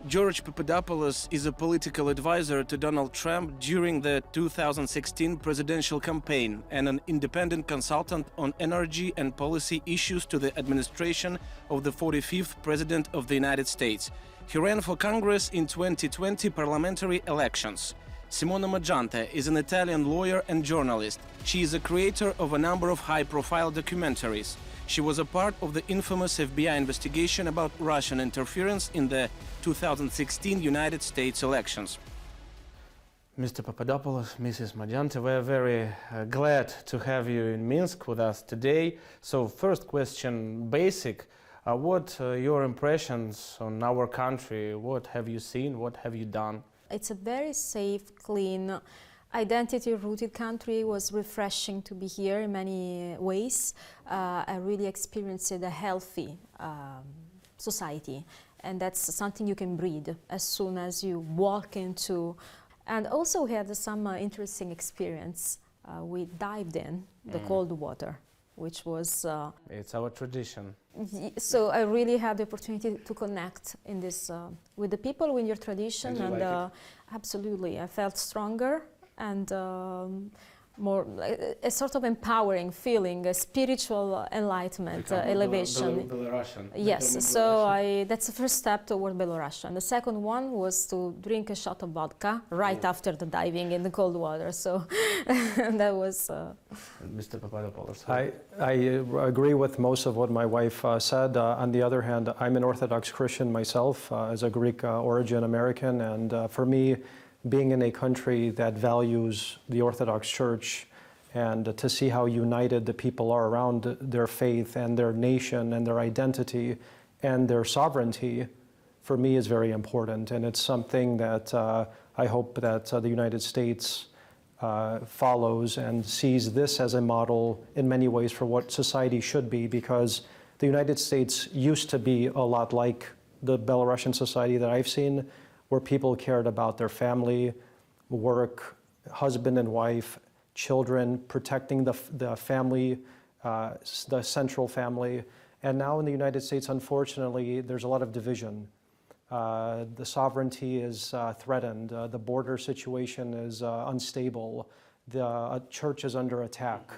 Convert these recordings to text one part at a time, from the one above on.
George Papadopoulos is a political advisor to Donald Trump during the 2016 presidential campaign and an independent consultant on energy and policy issues to the administration of the 45th President of the United States. He ran for Congress in 2020 parliamentary elections. Simone Mangiante is an Italian lawyer and journalist. She is a creator of a number of high-profile documentaries. She was a part of the infamous FBI investigation about Russian interference in the 2016 United States elections. Mr. Papadopoulos, Mrs. Mangiante, we're very glad to have you in Minsk with us today. So first question, basic. What your impressions on our country? What have you seen? What have you done? It's a very safe, clean, identity-rooted country. It was refreshing to be here in many ways. I really experienced a healthy society, and that's something you can breathe as soon as you walk into. And also we had some interesting experience. We dived in the cold water, which was... It's our tradition. So I really had the opportunity to connect in this with the people, with your tradition, and like absolutely, I felt stronger and more a sort of empowering feeling, a spiritual enlightenment, elevation. Belarusian. Yes, so that's the first step toward Belarus. And the second one was to drink a shot of vodka right after the diving in the cold water. So that was... Mr. Papadopoulos. I agree with most of what my wife said. On the other hand, I'm an Orthodox Christian myself, as a Greek origin American, and for me, being in a country that values the Orthodox Church and to see how united the people are around their faith and their nation and their identity and their sovereignty, for me is very important. And it's something that I hope that the United States follows and sees this as a model in many ways for what society should be, because the United States used to be a lot like the Belarusian society that I've seen, where people cared about their family, work, husband and wife, children, protecting the family, the central family. And now in the United States, unfortunately, there's a lot of division. The sovereignty is threatened. The border situation is unstable. The church is under attack.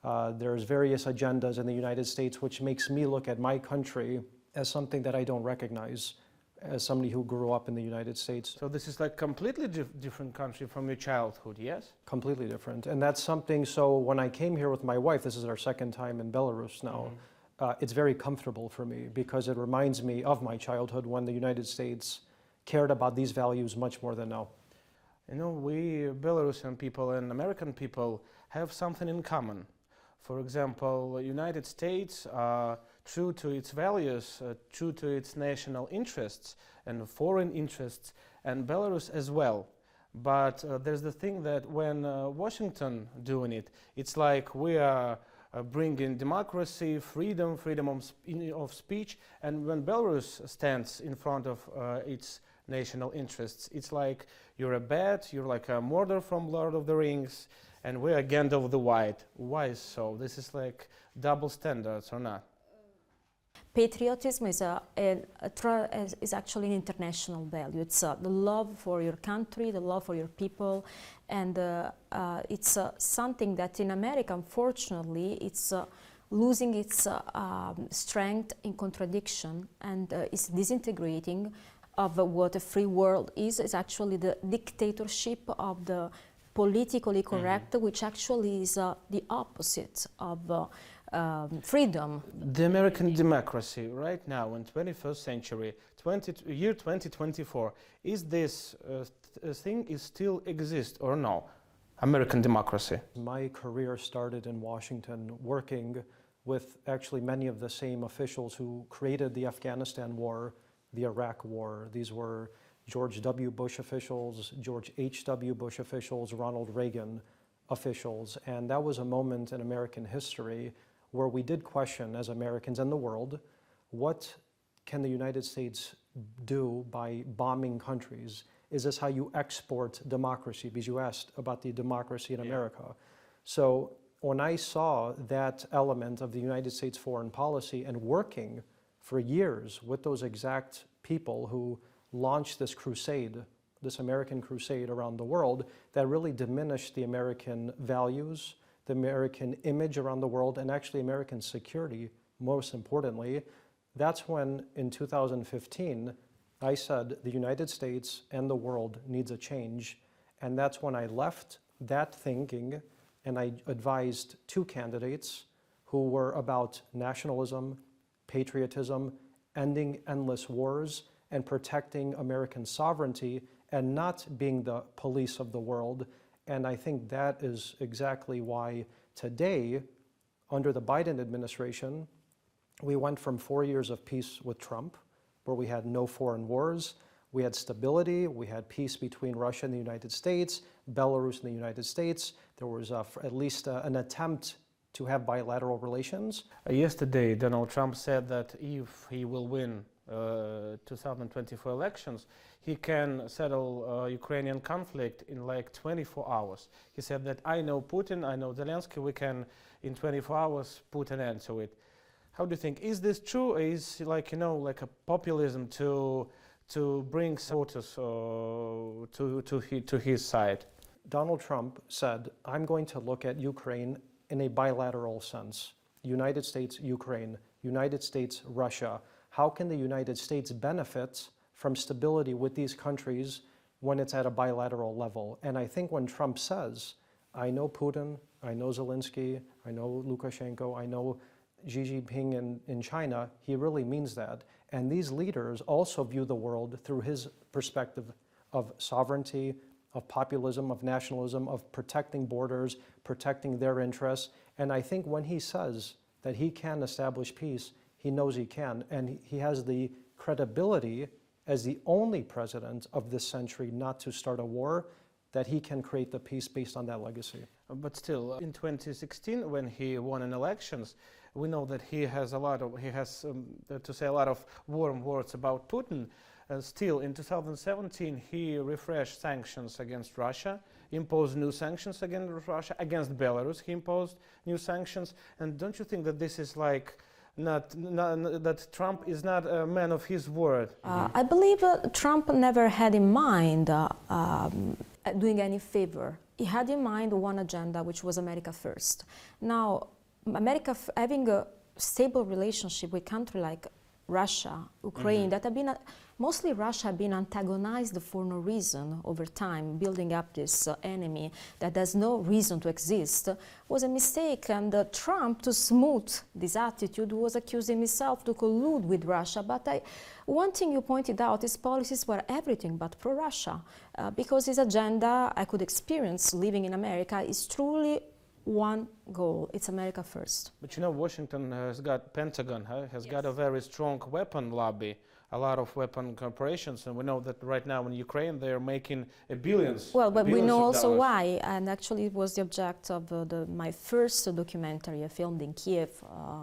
There's various agendas in the United States, which makes me look at my country as something that I don't recognize as somebody who grew up in the United States. So this is like completely different country from your childhood, yes? Completely different. And that's something, so when I came here with my wife, this is our second time in Belarus now, it's very comfortable for me because it reminds me of my childhood when the United States cared about these values much more than now. You know, we Belarusian people and American people have something in common. For example, the United States are true to its values, true to its national interests and foreign interests, and Belarus as well. But there's the thing that when Washington doing it, it's like we are bringing democracy, freedom of speech, and when Belarus stands in front of its national interests, it's like you're a bad, you're like a Mordor from Lord of the Rings, and we're Gandalf the White. Why so? This is like double standards or not? Patriotism is actually an international value. It's the love for your country, the love for your people, and it's something that in America, unfortunately, it's losing its strength in contradiction, and is disintegrating of what a free world is. It's actually the dictatorship of the politically correct, which actually is the opposite of freedom. The American democracy right now in 21st century, year 2024, is this thing is still exist or no? American democracy. My career started in Washington working with actually many of the same officials who created the Afghanistan war, the Iraq war. These were George W. Bush officials, George H.W. Bush officials, Ronald Reagan officials. And that was a moment in American history where we did question, as Americans and the world, what can the United States do by bombing countries? Is this how you export democracy? Because you asked about the democracy in America. So when I saw that element of the United States foreign policy and working for years with those exact people who launched this crusade, this American crusade around the world that really diminished the American values, the American image around the world, and actually American security, most importantly. That's when, in 2015, I said the United States and the world needs a change. And that's when I left that thinking and I advised two candidates who were about nationalism, patriotism, ending endless wars, and protecting American sovereignty and not being the police of the world. And I think that is exactly why today, under the Biden administration, we went from 4 years of peace with Trump, where we had no foreign wars, we had stability, we had peace between Russia and the United States, Belarus and the United States. There was at least an attempt to have bilateral relations. Yesterday, Donald Trump said that if he will win 2024 elections, he can settle Ukrainian conflict in like 24 hours. He said that I know Putin, I know Zelensky, we can in 24 hours put an end to it. How do you think? Is this true? Is like, you know, like a populism to bring supporters to his side? Donald Trump said, I'm going to look at Ukraine in a bilateral sense. United States, Ukraine, United States, Russia. How can the United States benefit from stability with these countries when it's at a bilateral level? And I think when Trump says, I know Putin, I know Zelensky, I know Lukashenko, I know Xi Jinping in China, he really means that. And these leaders also view the world through his perspective of sovereignty, of populism, of nationalism, of protecting borders, protecting their interests. And I think when he says that he can establish peace, he knows he can. And he has the credibility as the only president of this century not to start a war, that he can create the peace based on that legacy. But still, in 2016, when he won in elections, we know that he has to say a lot of warm words about Putin. Still, in 2017, he refreshed sanctions against Russia, imposed new sanctions against Russia, against Belarus. He imposed new sanctions. And don't you think that this is like that Trump is not a man of his word? I believe Trump never had in mind doing any favor. He had in mind one agenda, which was America first. Now, America having a stable relationship with countries like Russia, Ukraine, that have been, mostly Russia have been antagonized for no reason over time, building up this enemy that has no reason to exist, was a mistake. And Trump, to smooth this attitude, was accusing himself to collude with Russia. But one thing you pointed out, his policies were everything but pro-Russia, because his agenda, I could experience living in America, is truly one goal. It's America first. But you know, Washington has got, Pentagon has got a very strong weapon lobby, a lot of weapon corporations, and we know that right now in Ukraine they're making billions. Well, but we know also dollars. why, and actually it was the object of my first documentary I filmed in Kiev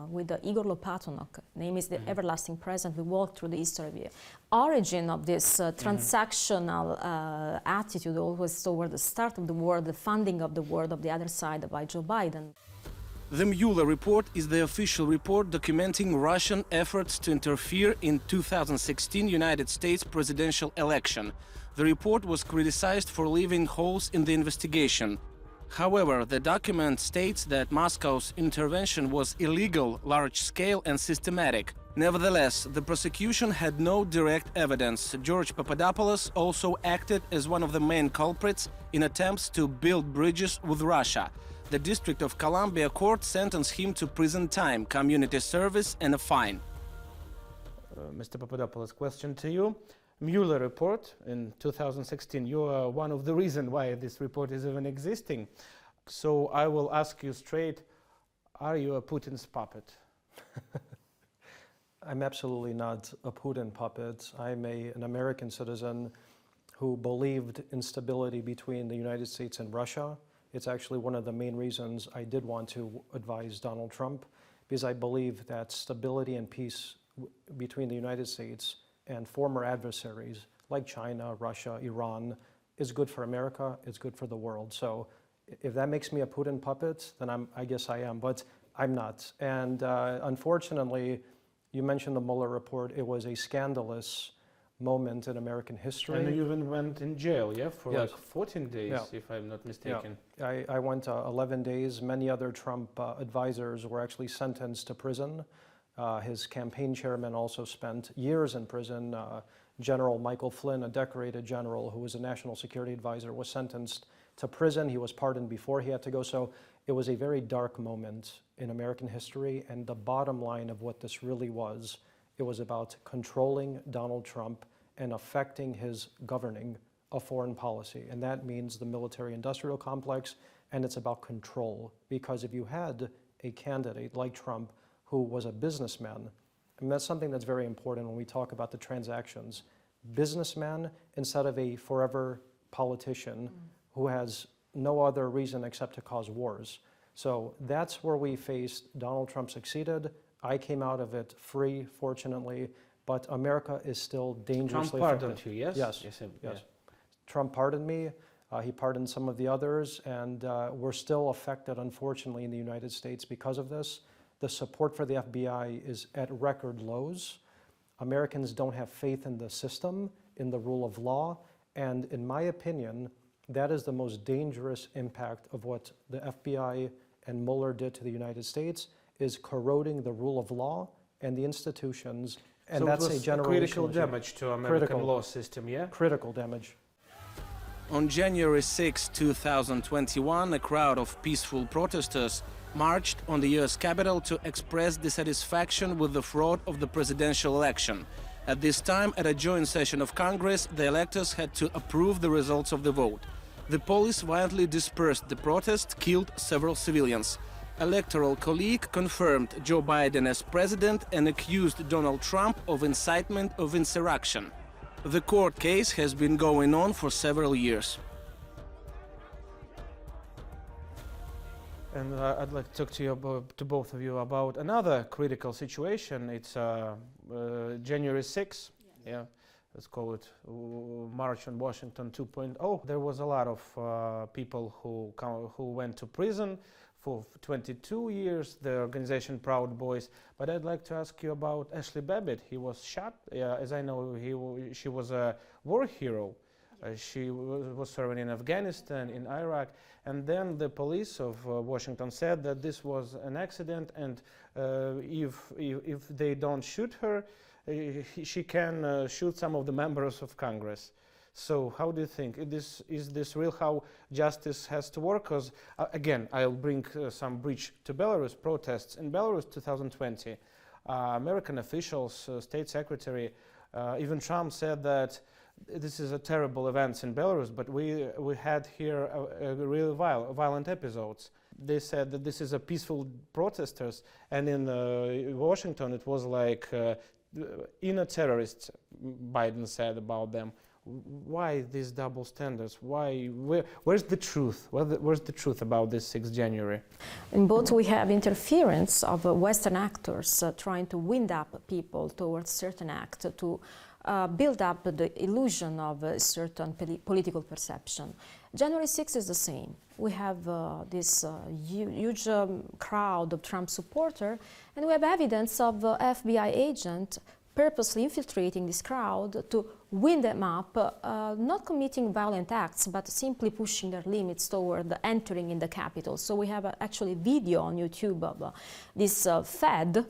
with Igor Lopatonok. Name is The Everlasting Present. We walked through the history of the origin of this transactional attitude always toward the start of the war, the funding of the war of the other side by Joe Biden. The Mueller report is the official report documenting Russian efforts to interfere in 2016 United States presidential election. The report was criticized for leaving holes in the investigation. However, the document states that Moscow's intervention was illegal, large-scale and systematic. Nevertheless, the prosecution had no direct evidence. George Papadopoulos also acted as one of the main culprits in attempts to build bridges with Russia. The District of Columbia Court sentenced him to prison time, community service and a fine. Mr. Papadopoulos, question to you. Mueller report in 2016, you are one of the reasons why this report is even existing. So I will ask you straight, are you a Putin's puppet? I'm absolutely not a Putin puppet. I'm an American citizen who believed in stability between the United States and Russia. It's actually one of the main reasons I did want to advise Donald Trump, because I believe that stability and peace between the United States and former adversaries like China, Russia, Iran is good for America, it's good for the world. So if that makes me a Putin puppet, then I guess I am, but I'm not. And unfortunately, you mentioned the Mueller report. It was a scandalous moment in American history. And you even went in jail, yeah, for Yes. like 14 days, Yeah. if I'm not mistaken. Yeah. I went 11 days. Many other Trump advisors were actually sentenced to prison. His campaign chairman also spent years in prison. General Michael Flynn, a decorated general who was a national security advisor, was sentenced to prison. He was pardoned before he had to go. So it was a very dark moment in American history. And the bottom line of what this really was, it was about controlling Donald Trump and affecting his governing of foreign policy. And that means the military-industrial complex, and it's about control. Because if you had a candidate like Trump who was a businessman, and that's something that's very important when we talk about the transactions, businessman instead of a forever politician who has no other reason except to cause wars. So that's where we faced. Donald Trump succeeded. I came out of it free, fortunately, but America is still dangerously Trump pardoned you, yes? Yes. Yes. Yes. Trump pardoned me. He pardoned some of the others, and we're still affected, unfortunately, in the United States because of this. The support for the FBI is at record lows. Americans don't have faith in the system, in the rule of law, and in my opinion, that is the most dangerous impact of what the FBI and Mueller did to the United States, is corroding the rule of law and the institutions, and so that's it was a generational critical damage to American law system, yeah? Critical damage. On January 6, 2021, a crowd of peaceful protesters marched on the US Capitol to express dissatisfaction with the fraud of the presidential election. At this time, at a joint session of Congress, the electors had to approve the results of the vote. The police violently dispersed the protest, killed several civilians. Electoral colleague confirmed Joe Biden as president and accused Donald Trump of incitement of insurrection. The court case has been going on for several years. And I'd like to talk to you to both of you about another critical situation. It's January 6th. Yeah, let's call it March on Washington 2.0. There was a lot of people who went to prison for 22 years. The organization Proud Boys. But I'd like to ask you about Ashley Babbitt. He was shot. As I know, she was a war hero. She was serving in Afghanistan, in Iraq, and then the police of Washington said that this was an accident, and if they don't shoot her, she can shoot some of the members of Congress. So how do you think? Is this real how justice has to work? Because again, I'll bring some breach to Belarus protests. In Belarus 2020, American officials, state secretary, even Trump said that this is a terrible event in Belarus, but we had here really violent episodes. They said that this is a peaceful protesters, and in Washington it was like inner terrorists, Biden said about them. Why these double standards? Where's the truth? Where's the truth about this 6th January? In both we have interference of Western actors trying to wind up people towards certain act to build up the illusion of a certain political perception. January 6th is the same. We have this huge crowd of Trump supporters, and we have evidence of FBI agent purposely infiltrating this crowd to wind them up, not committing violent acts, but simply pushing their limits toward entering in the Capitol. So we have actually video on YouTube of this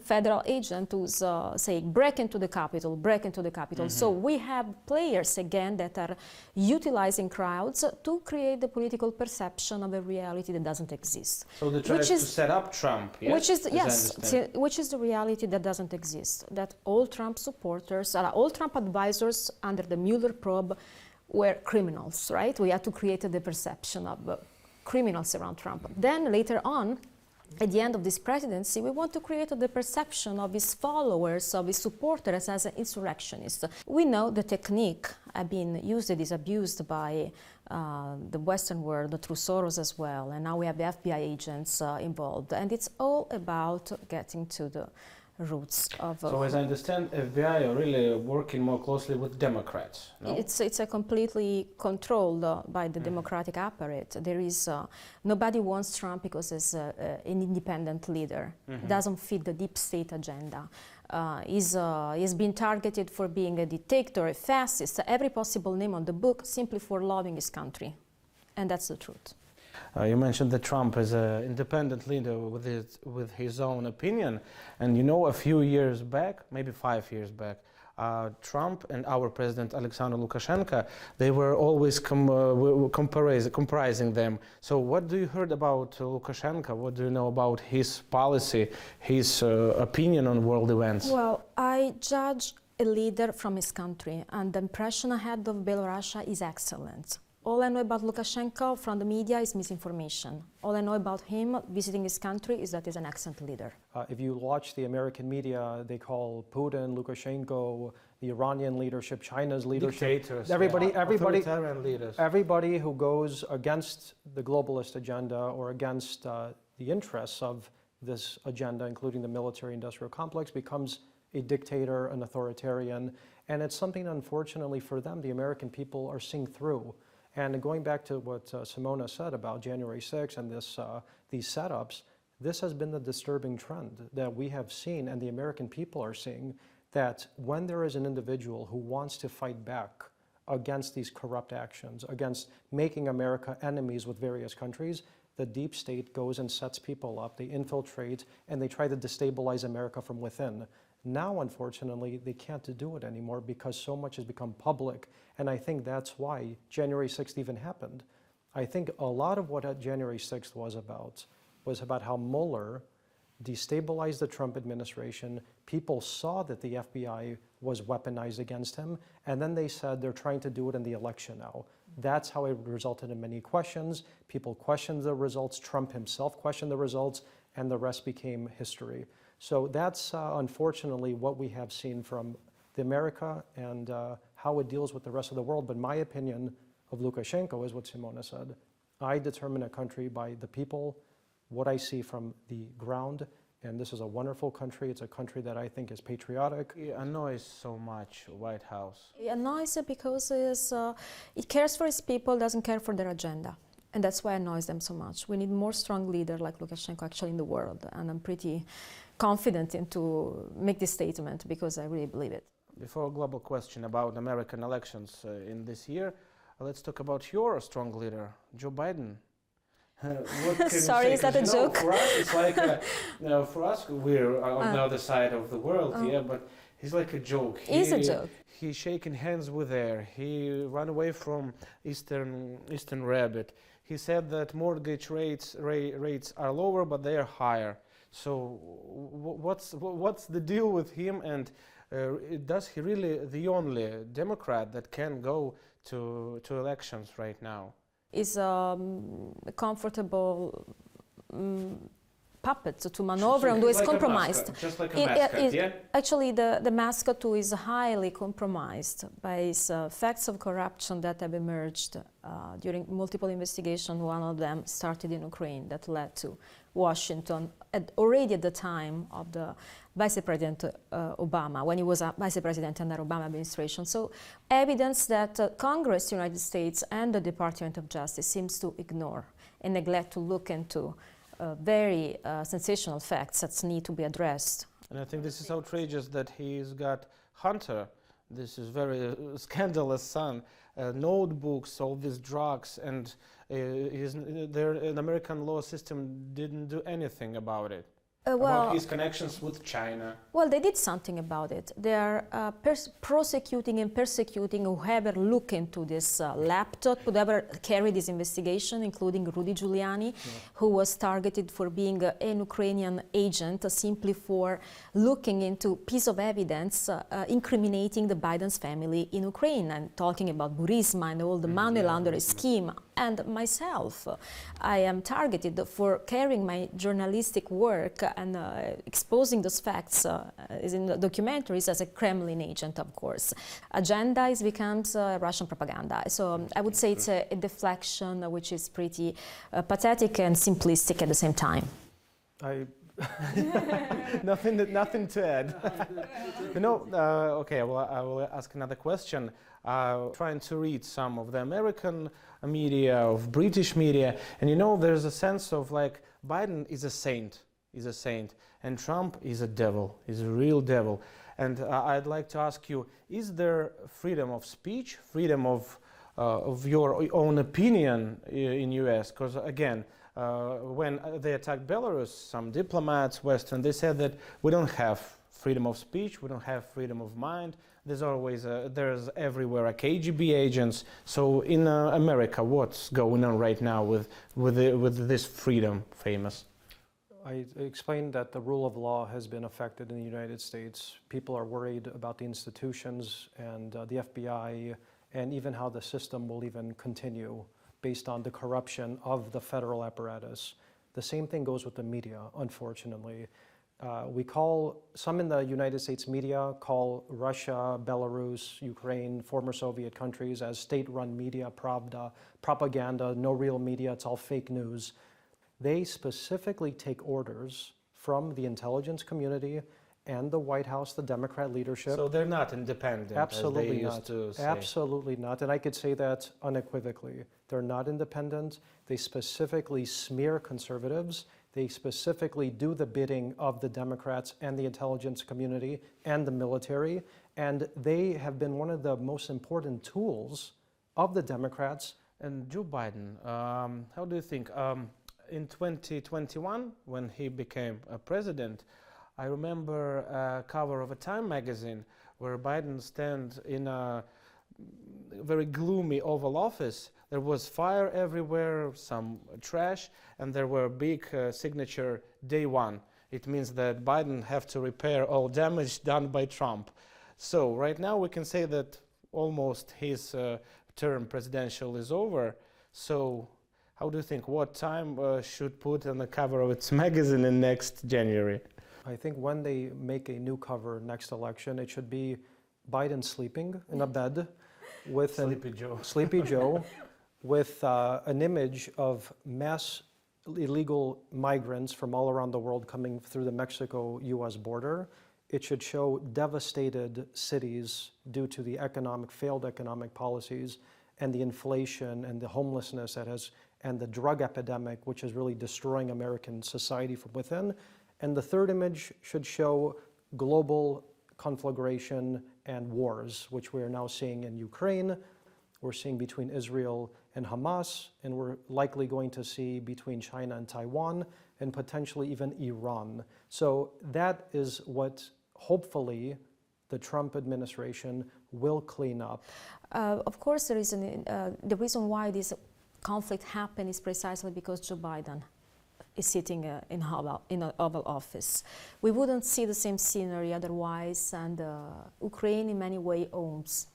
federal agent who's saying, break into the Capitol, break into the Capitol. Mm-hmm. So we have players, again, that are utilizing crowds to create the political perception of a reality that doesn't exist. So they try to set up Trump, yes? Which is the reality that doesn't exist, that all Trump supporters, all Trump advisors under the Mueller probe were criminals, right? We had to create the perception of criminals around Trump. Then later on, at the end of this presidency, we want to create the perception of his followers, of his supporters as an insurrectionist. We know the technique has been used, it is abused by the Western world through Soros as well, and now we have the FBI agents involved, and it's all about getting to the roots of. So as I understand, FBI are really working more closely with Democrats. No? It's a completely controlled by the democratic apparatus. There is nobody wants Trump because he's an independent leader. Doesn't fit the deep state agenda. He's been targeted for being a dictator, a fascist, every possible name on the book, simply for loving his country, and that's the truth. You mentioned that Trump is an independent leader with his own opinion, and you know, a few years back, maybe 5 years back, Trump and our president Alexander Lukashenko, they were always comprising them. So what do you heard about Lukashenko? What do you know about his policy, his opinion on world events? Well, I judge a leader from his country, and the impression I had of Belarus is excellent. All I know about Lukashenko from the media is misinformation. All I know about him visiting his country is that he's an excellent leader. If you watch the American media, they call Putin, Lukashenko, the Iranian leadership, China's leadership. Dictators, authoritarian leaders. Everybody who goes against the globalist agenda or against the interests of this agenda, including the military-industrial complex, becomes a dictator, an authoritarian, and it's something, unfortunately, for them, the American people are seeing through. And going back to what Simona said about January 6th and these setups, this has been the disturbing trend that we have seen and the American people are seeing, that when there is an individual who wants to fight back against these corrupt actions, against making America enemies with various countries, the deep state goes and sets people up, they infiltrate, and they try to destabilize America from within. Now, unfortunately, they can't do it anymore because so much has become public, and I think that's why January 6th even happened. I think a lot of what January 6th was about how Mueller destabilized the Trump administration. People saw that the FBI was weaponized against him, and then they said they're trying to do it in the election now. That's how it resulted in many questions. People questioned the results, Trump himself questioned the results, and the rest became history. So that's unfortunately what we have seen from the America and how it deals with the rest of the world. But my opinion of Lukashenko is what Simona said. I determine a country by the people, what I see from the ground, and this is a wonderful country. It's a country that I think is patriotic. He annoys so much White House. He annoys it because it cares for its people, doesn't care for their agenda. And that's why it annoys them so much. We need more strong leader like Lukashenko actually in the world, and I'm pretty confident to make this statement because I really believe it. Before a global question about American elections in this year, let's talk about your strong leader, Joe Biden. What can Sorry, is that a joke? For us, it's like for us, we're on the other side of the world, yeah, but he's like a joke. He's a joke. He's shaking hands with her. He ran away from Eastern Rabbit. He said that mortgage rates are lower, but they are higher. So what's the deal with him, and does he really the only Democrat that can go to elections right now? Is a comfortable puppet to maneuver and who is compromised. Just like a mascot, yeah? Actually, the mascot who is highly compromised by his facts of corruption that have emerged during multiple investigations. One of them started in Ukraine that led to Washington, already at the time of the Vice President Obama, when he was a Vice President under Obama administration. So evidence that Congress, United States, and the Department of Justice seems to ignore and neglect to look into very sensational facts that need to be addressed. And I think this is outrageous that he's got Hunter, this is very scandalous son, notebooks, all these drugs, and the American law system didn't do anything about it. About his connections with China. Well, they did something about it. They are prosecuting and persecuting whoever look into this laptop, whoever carried this investigation, including Rudy Giuliani, who was targeted for being an Ukrainian agent simply for looking into piece of evidence incriminating the Biden's family in Ukraine and talking about Burisma and all the money laundering scheme. And myself, I am targeted for carrying my journalistic work and exposing those facts in the documentaries as a Kremlin agent, of course. Agenda becomes Russian propaganda. So I would say it's a deflection which is pretty pathetic and simplistic at the same time. I Nothing to add. Okay, well, I will ask another question. Trying to read some of the American media, of British media, and there's a sense of like Biden is a saint, and Trump is a devil, is a real devil. And I'd like to ask you, is there freedom of speech, freedom of your own opinion in US? Because again, when they attacked Belarus, some diplomats, Western, they said that we don't have freedom of speech, we don't have freedom of mind. There's always, there's everywhere KGB agents. So in America, what's going on right now with this freedom famous? I explained that the rule of law has been affected in the United States. People are worried about the institutions and the FBI, and even how the system will even continue based on the corruption of the federal apparatus. The same thing goes with the media, unfortunately. Some in the United States media call Russia, Belarus, Ukraine, former Soviet countries as state-run media, Pravda, propaganda, no real media, it's all fake news. They specifically take orders from the intelligence community and the White House, the Democrat leadership. So they're not independent, absolutely as they not. used to say. Absolutely not, and I could say that unequivocally. They're not independent. They specifically smear conservatives. They specifically do the bidding of the Democrats and the intelligence community and the military, and they have been one of the most important tools of the Democrats. And Joe Biden, how do you think? In 2021, when he became a president, I remember a cover of a Time magazine where Biden stands in a very gloomy Oval Office. There was fire everywhere, some trash, and there were big signature day one. It means that Biden have to repair all damage done by Trump. So right now we can say that almost his term presidential is over. So how do you think, what Time should put on the cover of its magazine in next January? I think when they make a new cover next election, it should be Biden sleeping in a bed with Sleepy Joe, with an image of mass illegal migrants from all around the world coming through the Mexico-US border. It should show devastated cities due to the failed economic policies and the inflation and the homelessness and the drug epidemic, which is really destroying American society from within. And the third image should show global conflagration and wars, which we are now seeing in Ukraine, we're seeing between Israel and Hamas, and we're likely going to see between China and Taiwan, and potentially even Iran. So that is what hopefully the Trump administration will clean up. Of course, there is the reason why this conflict happened is precisely because Joe Biden is sitting in an Oval Office. We wouldn't see the same scenery otherwise, and Ukraine in many ways owns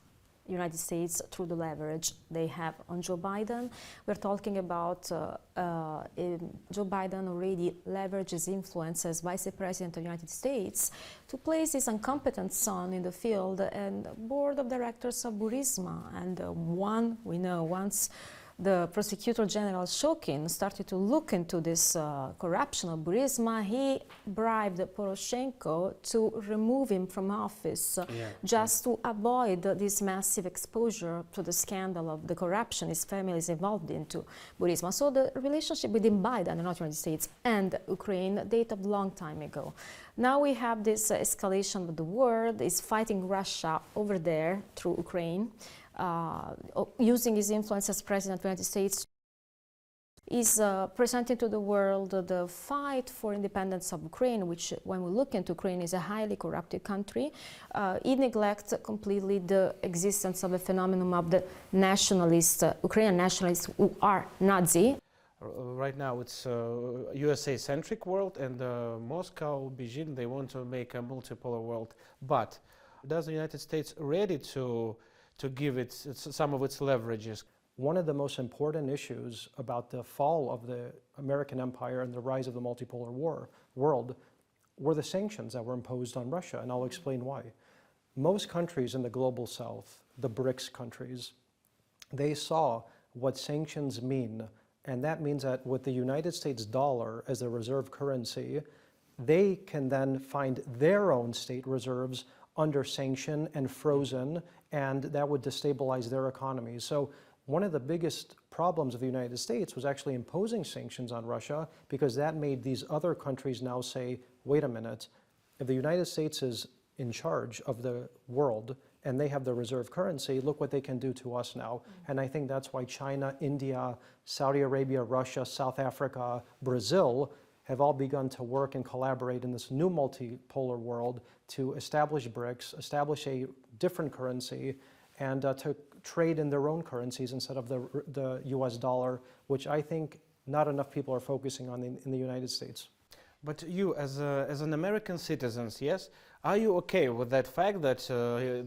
the United States through the leverage they have on Joe Biden. We're talking about Joe Biden already leveraged his influence as Vice President of the United States to place his incompetent son in the field and board of directors of Burisma. And once the Prosecutor General Shokin started to look into this corruption of Burisma, he bribed Poroshenko to remove him from office just to avoid this massive exposure to the scandal of the corruption his family is involved into Burisma. So the relationship between Biden, the United States, and Ukraine date a long time ago. Now we have this escalation of the world is fighting Russia over there through Ukraine. Using his influence as President of the United States, is presenting to the world the fight for independence of Ukraine, which, when we look into Ukraine, is a highly corrupted country. It neglects completely the existence of a phenomenon of the nationalists, Ukrainian nationalists who are Nazi. Right now it's a USA-centric world, and Moscow, Beijing, they want to make a multipolar world. But does the United States ready to give it some of its leverages? One of the most important issues about the fall of the American empire and the rise of the multipolar world were the sanctions that were imposed on Russia, and I'll explain why. Most countries in the global south, the BRICS countries, they saw what sanctions mean, and that means that with the United States dollar as the reserve currency, they can then find their own state reserves under sanction and frozen, and that would destabilize their economies. So one of the biggest problems of the United States was actually imposing sanctions on Russia, because that made these other countries now say, wait a minute, if the United States is in charge of the world and they have the reserve currency, look what they can do to us now. And I think that's why China, India, Saudi Arabia, Russia, South Africa, Brazil have all begun to work and collaborate in this new multipolar world to establish BRICS, establish a different currency, and to trade in their own currencies instead of the US dollar, which I think not enough people are focusing on in the United States. But you, as an American citizen, yes, are you okay with that fact that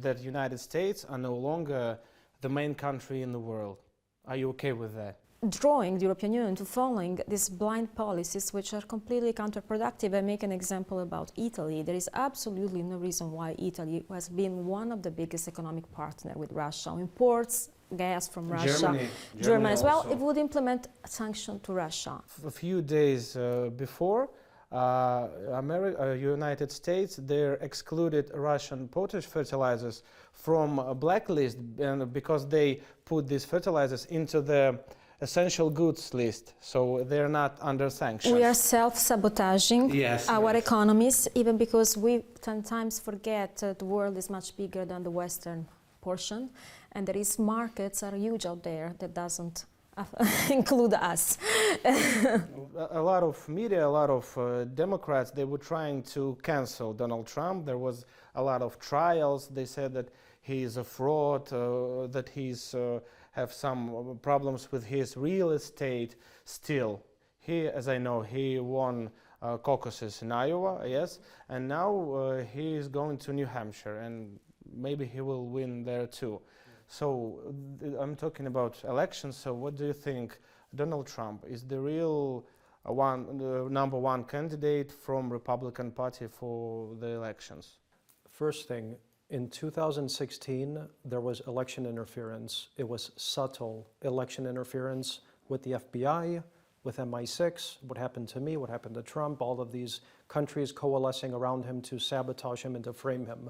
that United States are no longer the main country in the world? Are you okay with that? Drawing the European Union to following these blind policies which are completely counterproductive. I make an example about Italy. There is absolutely no reason why Italy, who has been one of the biggest economic partners with Russia, who imports gas from Russia, Germany as well, it would implement a sanction to Russia. A few days before, United States, they excluded Russian potash fertilizers from a blacklist because they put these fertilizers into the essential goods list, so they're not under sanctions. We are self-sabotaging our economies, even because we sometimes forget the world is much bigger than the Western portion, and there is markets are huge out there that doesn't include us. A lot of media, a lot of Democrats, they were trying to cancel Donald Trump. There was a lot of trials. They said that he is a fraud, that he's have some problems with his real estate. Still, he, as I know, he won caucuses in Iowa, yes, and now he is going to New Hampshire, and maybe he will win there too. So I'm talking about elections. So what do you think? Donald Trump is the real number one candidate from Republican Party for the elections? First thing, in 2016, there was election interference. It was subtle election interference with the FBI, with MI6, what happened to me, what happened to Trump, all of these countries coalescing around him to sabotage him and to frame him.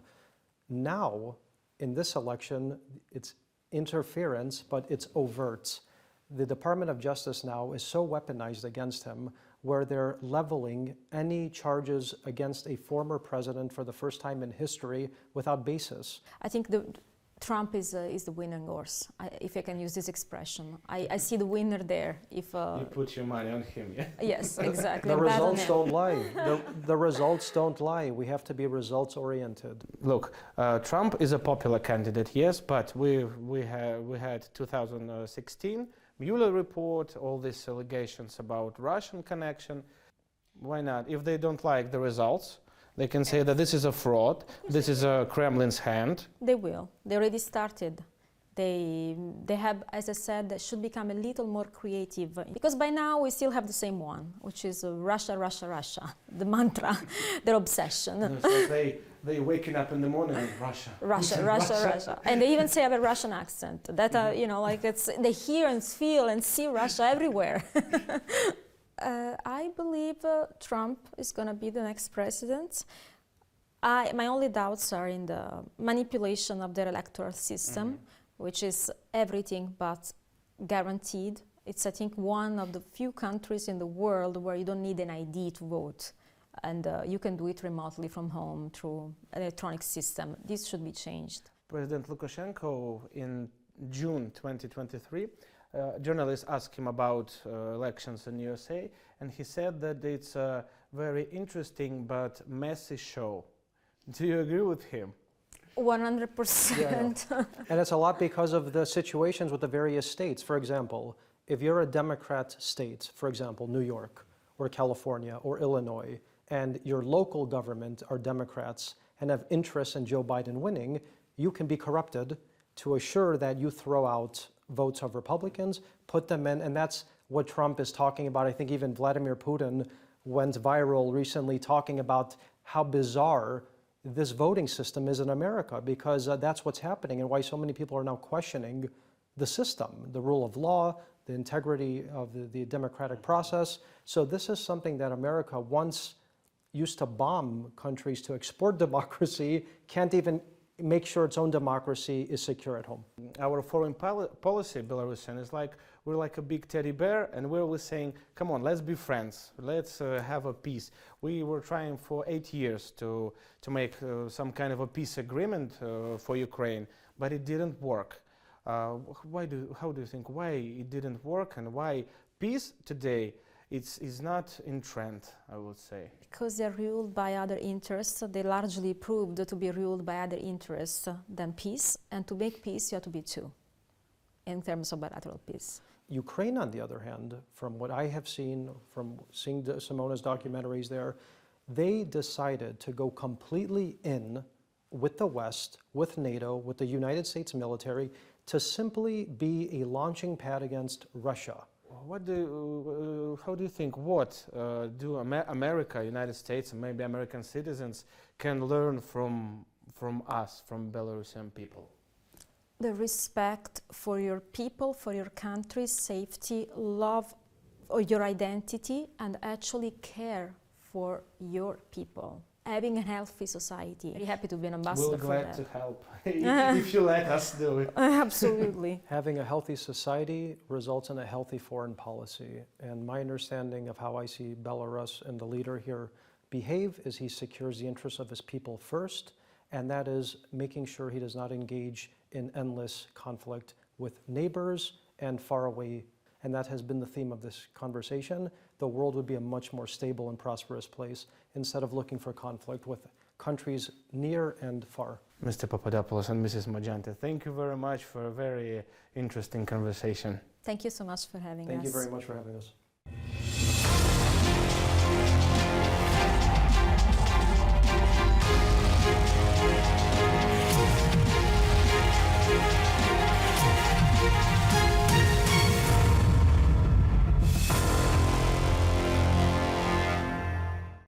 Now, in this election, it's interference, but it's overt. The Department of Justice now is so weaponized against him, where they're leveling any charges against a former president for the first time in history without basis. I think Trump is the winning horse, if I can use this expression. I see the winner there. If you put your money on him, yeah? Yes, exactly. The results don't lie. The results don't lie. We have to be results-oriented. Look, Trump is a popular candidate, yes, but we had 2016 Mueller report, all these allegations about Russian connection. Why not? If they don't like the results, they can say that this is a fraud, this is a Kremlin's hand. They will. They already started. They have, as I said, they should become a little more creative. Because by now we still have the same one, which is Russia, Russia, Russia. The mantra, their obsession. So they waking up in the morning and Russia. Russia, Russia, Russia. And they even say have a Russian accent. That, you know, like they hear and feel and see Russia everywhere. I believe Trump is going to be the next president. My only doubts are in the manipulation of their electoral system, which is everything but guaranteed. It's, I think, one of the few countries in the world where you don't need an ID to vote. And you can do it remotely from home through an electronic system. This should be changed. President Lukashenko, in June 2023, journalists asked him about elections in USA, and he said that it's a very interesting but messy show. Do you agree with him? 100%. Yeah. And it's a lot because of the situations with the various states. For example, if you're a Democrat state, for example, New York or California or Illinois, and your local government are Democrats and have interests in Joe Biden winning, you can be corrupted to assure that you throw out votes of Republicans, put them in, and that's what Trump is talking about. I think even Vladimir Putin went viral recently talking about how bizarre this voting system is in America, because that's what's happening and why so many people are now questioning the system, the rule of law, the integrity of the democratic process. So this is something that America once, used to bomb countries to export democracy can't even make sure its own democracy is secure at home. Our foreign policy, Belarusian, is like we're like a big teddy bear, and we're always saying, come on, let's be friends, let's have a peace. We were trying for 8 years to make some kind of a peace agreement for Ukraine, but it didn't work. How do you think why it didn't work, and why peace today is not in trend, I would say? Because they're ruled by other interests. They largely proved to be ruled by other interests than peace. And to make peace, you have to be two, in terms of bilateral peace. Ukraine, on the other hand, from what I have seen, from seeing Simona's documentaries there, they decided to go completely in with the West, with NATO, with the United States military, to simply be a launching pad against Russia. How do you think, what do America, United States, and maybe American citizens can learn from us, from Belarusian people? The respect for your people, for your country's safety, love or your identity, and actually care for your people. Having a healthy society. Very happy to be an ambassador for that. We're glad to help, if you let us do it. Absolutely. Having a healthy society results in a healthy foreign policy. And my understanding of how I see Belarus and the leader here behave is he secures the interests of his people first, and that is making sure he does not engage in endless conflict with neighbors and far away. And that has been the theme of this conversation. The world would be a much more stable and prosperous place instead of looking for conflict with countries near and far. Mr. Papadopoulos and Mrs. Mangiante, thank you very much for a very interesting conversation. Thank you so much for having us. Thank you very much for having us.